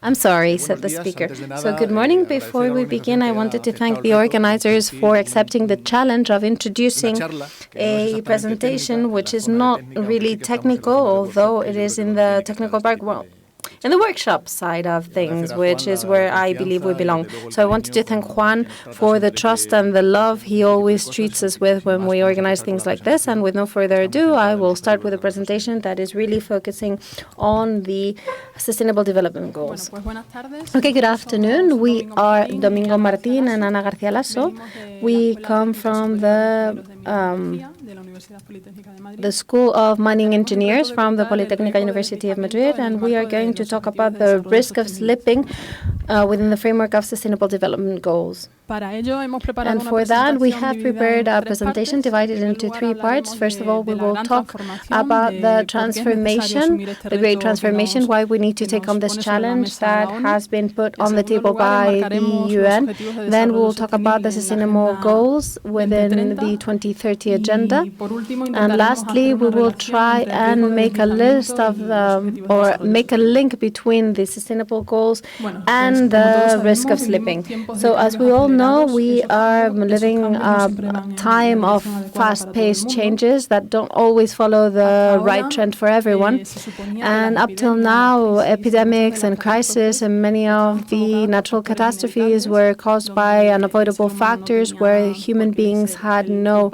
I'm sorry, said the speaker. So good morning. Before we begin, I wanted to thank the organizers for accepting the challenge of introducing a presentation which is not really technical, although it is in the technical part. Well, in the workshop side of things, which is where I believe we belong. So I wanted to thank Juan for the trust and the love he always treats us with when we organize things like this. And with no further ado, I will start with a presentation that is really focusing on the Sustainable Development Goals. Okay, good afternoon. We are Domingo, Martín, and Ana García Laso. We come from the School of Mining Engineers from the Politécnica University of Madrid, and we are going to talk about the risk of slipping within the framework of Sustainable Development Goals. And for that, we have prepared a presentation divided into three parts. First of all, we will talk about the transformation, the great transformation, why we need to take on this challenge that has been put on the table by the UN. Then we will talk about the sustainable goals within the 2030 agenda. And lastly, we will try and make a list of or make a link between the sustainable goals and the risk of slipping. So as we all know, we are living a time of fast-paced changes that don't always follow the right trend for everyone. And up till now, epidemics and crises and many of the natural catastrophes were caused by unavoidable factors where human beings had no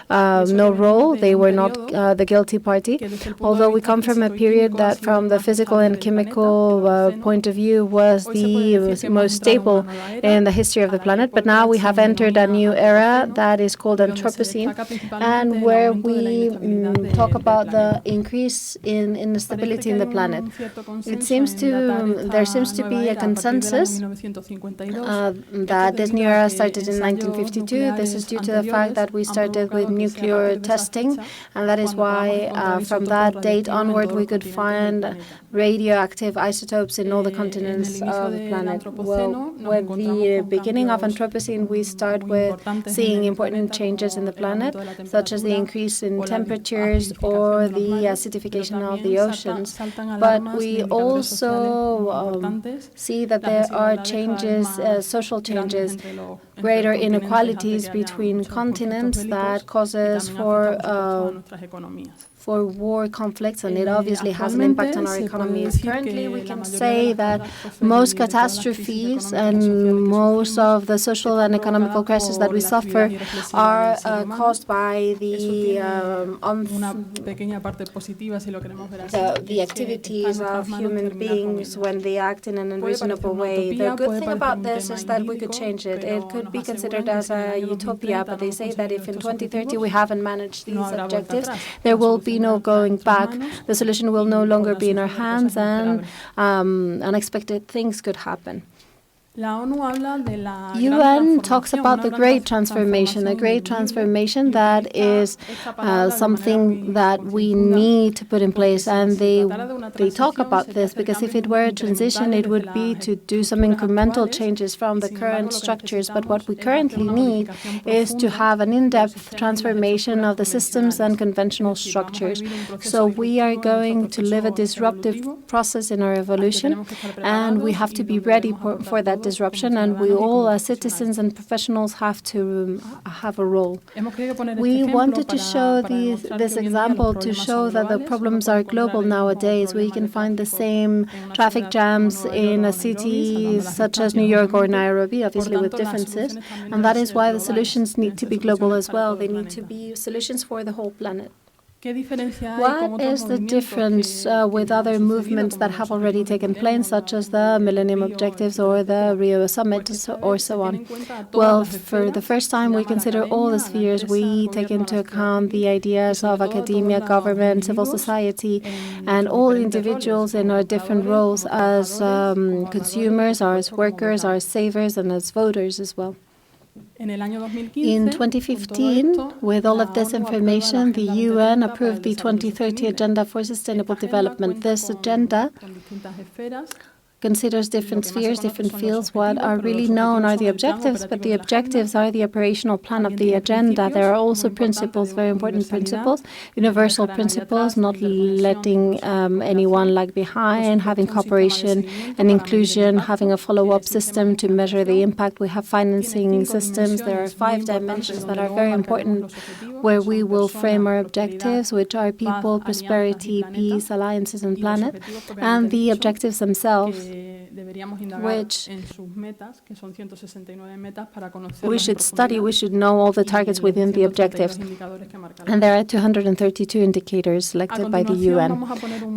role. They were not the guilty party. Although we come from a period that from the physical and chemical point of view was the most stable in the history of the planet. But now we have entered a new era that is called Anthropocene, and where we talk about the increase in instability in the planet. There seems to be a consensus that this new era started in 1952. This is due to the fact that we started with nuclear testing, and that is why from that date onward we could find radioactive isotopes in all the continents of the planet. Well, with the beginning of Anthropocene, we start with seeing important changes in the planet, such as the increase in temperatures or the acidification of the oceans. But we also see that there are changes, social changes, greater inequalities between continents that causes for war conflicts, and it obviously has an impact on our economies. Currently, we can say that most catastrophes and most of the social and economical crises that we suffer are caused by the activities of human beings when they act in an unreasonable way. The good thing about this is that we could change it. It could be considered as a utopia, but they say that if in 2030 we haven't managed these objectives, there will be no going back. The solution will no longer be in our hands, and unexpected things could happen. UN talks about the great transformation, a great transformation that is something that we need to put in place. And they talk about this because if it were a transition, it would be to do some incremental changes from the current structures. But what we currently need is to have an in-depth transformation of the systems and conventional structures. So we are going to live a disruptive process in our evolution, and we have to be ready for that disruption, and we all as citizens and professionals have to have a role. We wanted to show this example to show that the problems are global nowadays. We can find the same traffic jams in a city such as New York or Nairobi, obviously with differences, and that is why the solutions need to be global as well. They need to be solutions for the whole planet. What is the difference with other movements that have already taken place, such as the Millennium Objectives or the Rio Summit or so on? Well, for the first time, we consider all the spheres. We take into account the ideas of academia, government, civil society, and all individuals in our different roles as consumers, as workers, as savers, and as voters as well. In 2015, with all of this information, the UN approved the 2030 Agenda for Sustainable Development. This agenda considers different spheres, different fields. What are really known are the objectives, but the objectives are the operational plan of the agenda. There are also principles, very important principles, universal principles, not letting anyone lag behind, having cooperation and inclusion, having a follow-up system to measure the impact. We have financing systems. There are 5 dimensions that are very important where we will frame our objectives, which are people, prosperity, peace, alliances, and planet, and the objectives themselves, which we should study, we should know all the targets within the objectives. And there are 232 indicators selected by the UN.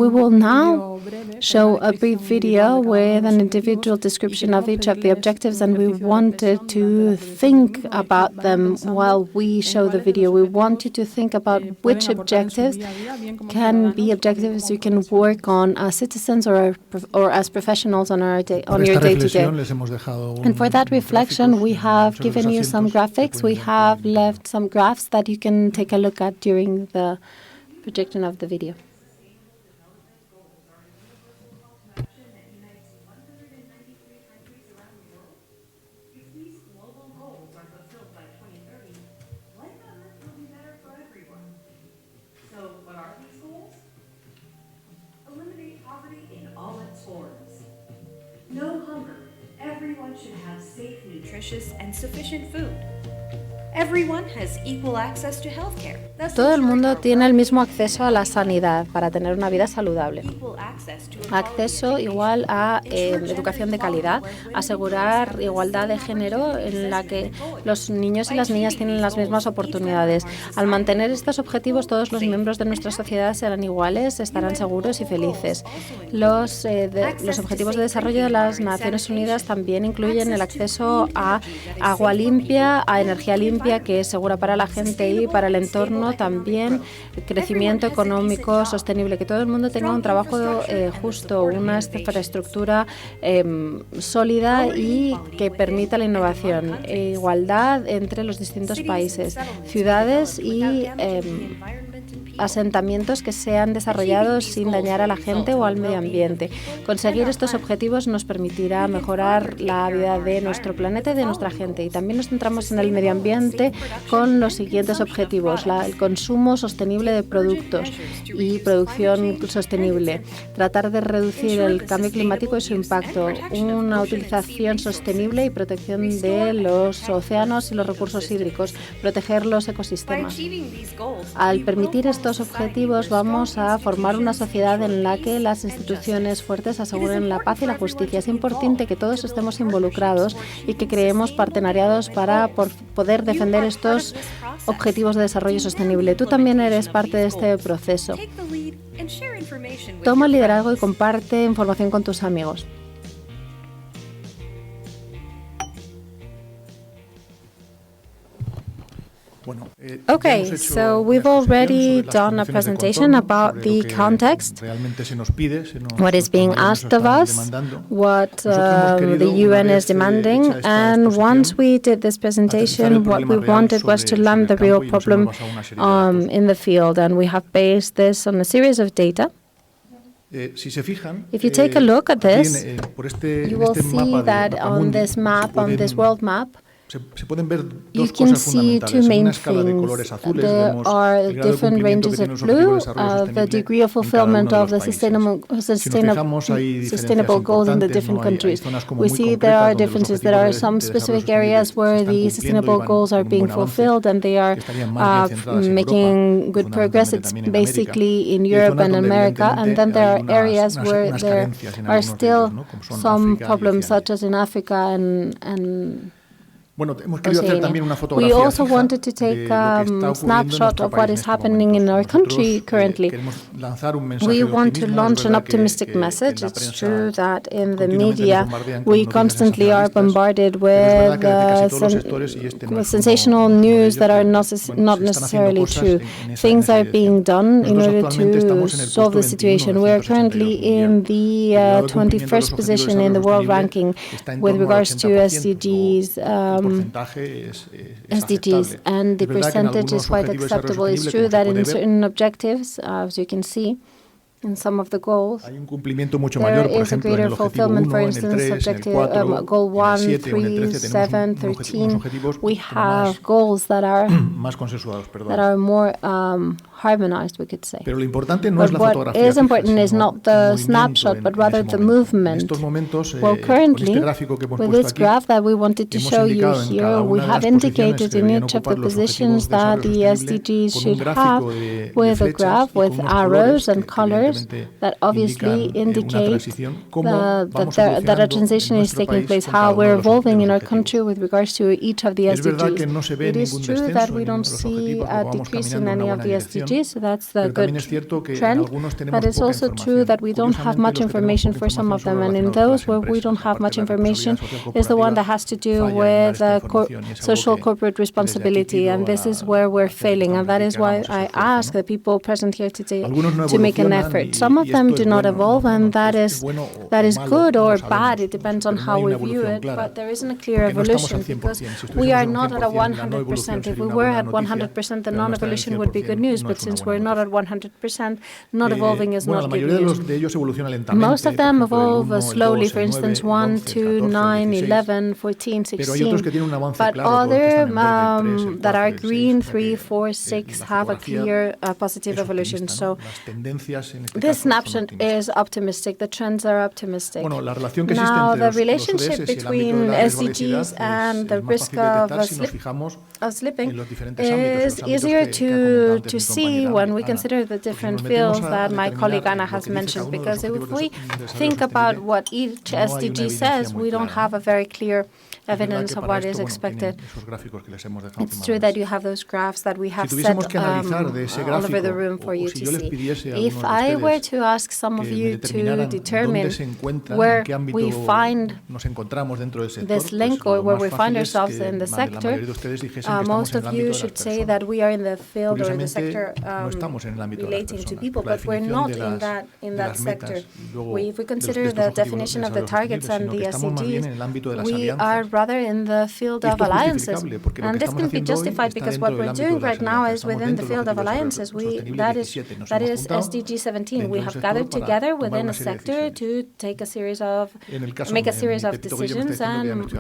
We will now show a brief video with an individual description of each of the objectives, and we wanted to think about them while we show the video. We want you to think about which objectives can be objectives you can work on as citizens or as professionals on your day-to-day. And for that reflection, we have given you some graphics. We have left some graphs that you can take a look at during the projection of the video. No hunger. Everyone should have safe, nutritious, and sufficient food. Everyone has equal access to healthcare. Todo el mundo tiene el mismo acceso a la sanidad para tener una vida saludable. Acceso igual a educación de calidad, asegurar igualdad de género en la que los niños y las niñas tienen las mismas oportunidades. Al mantener estos objetivos, todos los miembros de nuestra sociedad serán iguales, estarán seguros y felices. Los objetivos de desarrollo de las Naciones Unidas también incluyen el acceso a agua limpia, a energía limpia, que es segura para la gente y para el entorno, también crecimiento económico sostenible, que todo el mundo tenga un trabajo justo, una infraestructura sólida y que permita la innovación, igualdad entre los distintos países, ciudades y asentamientos que sean desarrollados sin dañar a la gente o al medio ambiente. Conseguir estos objetivos nos permitirá mejorar la vida de nuestro planeta y de nuestra gente. Y también nos centramos en el medio ambiente con los siguientes objetivos: el consumo sostenible de productos y producción sostenible, tratar de reducir el cambio climático y su impacto, una utilización sostenible y protección de los océanos y los recursos hídricos, proteger los ecosistemas. Al permitir estos objetivos vamos a formar una sociedad en la que las instituciones fuertes aseguren la paz y la justicia. Es importante que todos estemos involucrados y que creemos partenariados para poder defender estos objetivos de desarrollo sostenible. Tú también eres parte de este proceso. Toma el liderazgo y comparte información con tus amigos. Okay, so we've already done a presentation about the context, what is being asked of us, what the UN is demanding, and once we did this presentation, what we wanted was to land the real problem in the field, and we have based this on a series of data. If you take a look at this, you will see that on this map, on this world map, you can see two main things. There are different ranges of blue, the degree of fulfillment of the sustainable goals in the different countries. We see there are differences. There are some specific areas where the sustainable goals are being fulfilled and they are making good progress. It's basically in Europe and America. And then there are areas where there are still some problems, such as in Africa and we also wanted to take a snapshot of what is happening in our country currently. We want to launch an optimistic message. It's true that in the media we constantly are bombarded with sensational news that are not necessarily true. Things are being done in order to solve the situation. We are currently in the 21st position in the world ranking with regards to SDGs. SDGs, and the percentage is quite acceptable. It's true that in certain objectives, as you can see, in some of the goals. Hay un cumplimiento mucho mayor, por ejemplo, en el objetivo 1, en el 3, en el 4, goal 1, en el 7 o en el 13 7, tenemos 13, unos objetivos we have goals that are más consensuados, that are more harmonized, we could say. Pero lo importante no es la fotografía. What is important is not the snapshot, but rather the movement. En estos momentos, well, currently, con este gráfico que hemos with puesto this aquí, graph that we wanted to show you here, we have indicated in each of the positions that the SDGs should have with a graph with arrows and colors that obviously indicate that a transition is taking place, how we're evolving in our country with regards to each of the SDGs. It is true that we don't see a decrease in any of the SDGs, so that's the good trend, but it's also true that we don't have much information for some of them, and in those where we don't have much information is the one that has to do with social corporate responsibility, and this is where we're failing, and that is why I ask the people present here today to make an effort. Some of them do not evolve, and that is good or bad. It depends on how we view it, but there isn't a clear evolution because we are not at a 100%. If we were at 100%, then non-evolution would be good news, but since we're not at 100%, not evolving is not good news. Most of them evolve slowly, for instance, 1, 2, 9, 11, 14, 16, but other that are green, 3, 4, 6, have a clear positive evolution. So this snapshot is optimistic. The trends are optimistic. Now, the relationship between SDGs and the risk of slipping is easier to see when we consider the different fields that my colleague Ana has mentioned, because if we think about what each SDG says, we don't have a very clear evidence of what is expected. It's true that you have those graphs that we have set all over the room for you to see. If I were to ask some of you to determine where we find this link or where we find ourselves in the sector, most of you should say that we are in the field or the sector relating to people, but we're not in that sector. If we consider the definition of the targets and the SDGs, we are rather in the field of alliances. And this can be justified because what we're doing right now is within the field of alliances. That is SDG 17. We have gathered together within a sector to make a series of decisions, and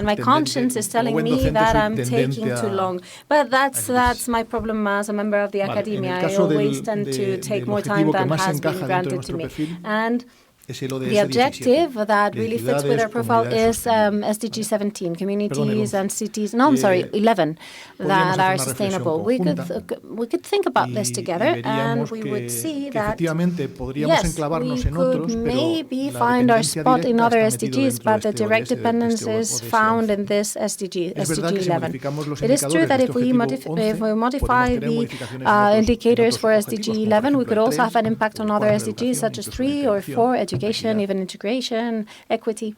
my conscience is telling me that I'm taking too long. But that's my problem as a member of the academia. I always tend to take more time than has been granted to me. And the objective that really fits with our profile is SDG 17, communities and cities, 11, that are sustainable. We could think about this together, and we would see that, yes, we could maybe find our spot in other SDGs, but the direct dependence is found in this SDG 11. It is true that if we modify the indicators for SDG 11, we could also have an impact on other SDGs, such as 3 or 4, education, even integration, equity.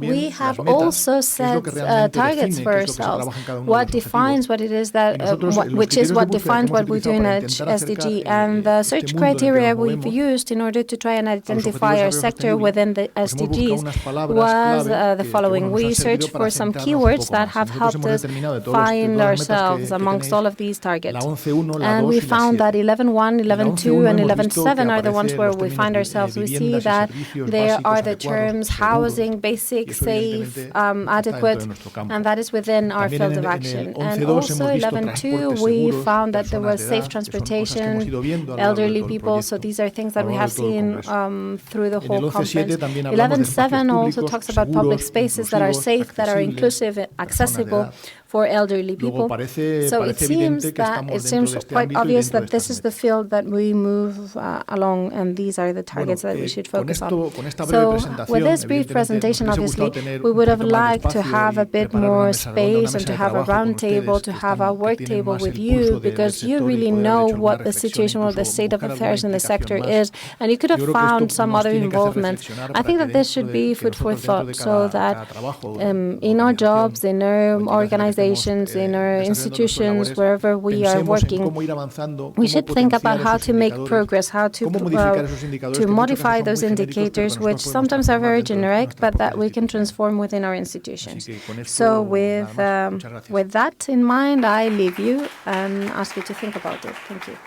We have also set targets for ourselves. What defines what it is that, which is what defines what we do in each SDG. And the search criteria we've used in order to try and identify our sector within the SDGs was the following. We searched for some keywords that have helped us find ourselves amongst all of these targets. And we found that 11.1, 11.2, and 11.7 are the ones where we find ourselves. We see that there are the terms housing, basic, safe, adequate, and that is within our field of action. And also 11.2, we found that there was safe transportation, elderly people, so these are things that we have seen through the whole conference. 11.7 also talks about public spaces that are safe, that are inclusive, accessible for elderly people. So it seems quite obvious that this is the field that we move along, and these are the targets that we should focus on. So with this brief presentation, obviously, we would have liked to have a bit more space and to have a round table, to have a work table with you, because you really know what the situation or the state of affairs in the sector is, and you could have found some other involvement. I think that this should be food for thought, so that in our jobs, in our organizations, organizations, in our institutions, wherever we are working, we should think about how to make progress, how to modify those indicators, which sometimes are very generic, but that we can transform within our institutions. So with that in mind, I leave you and ask you to think about it. Thank you.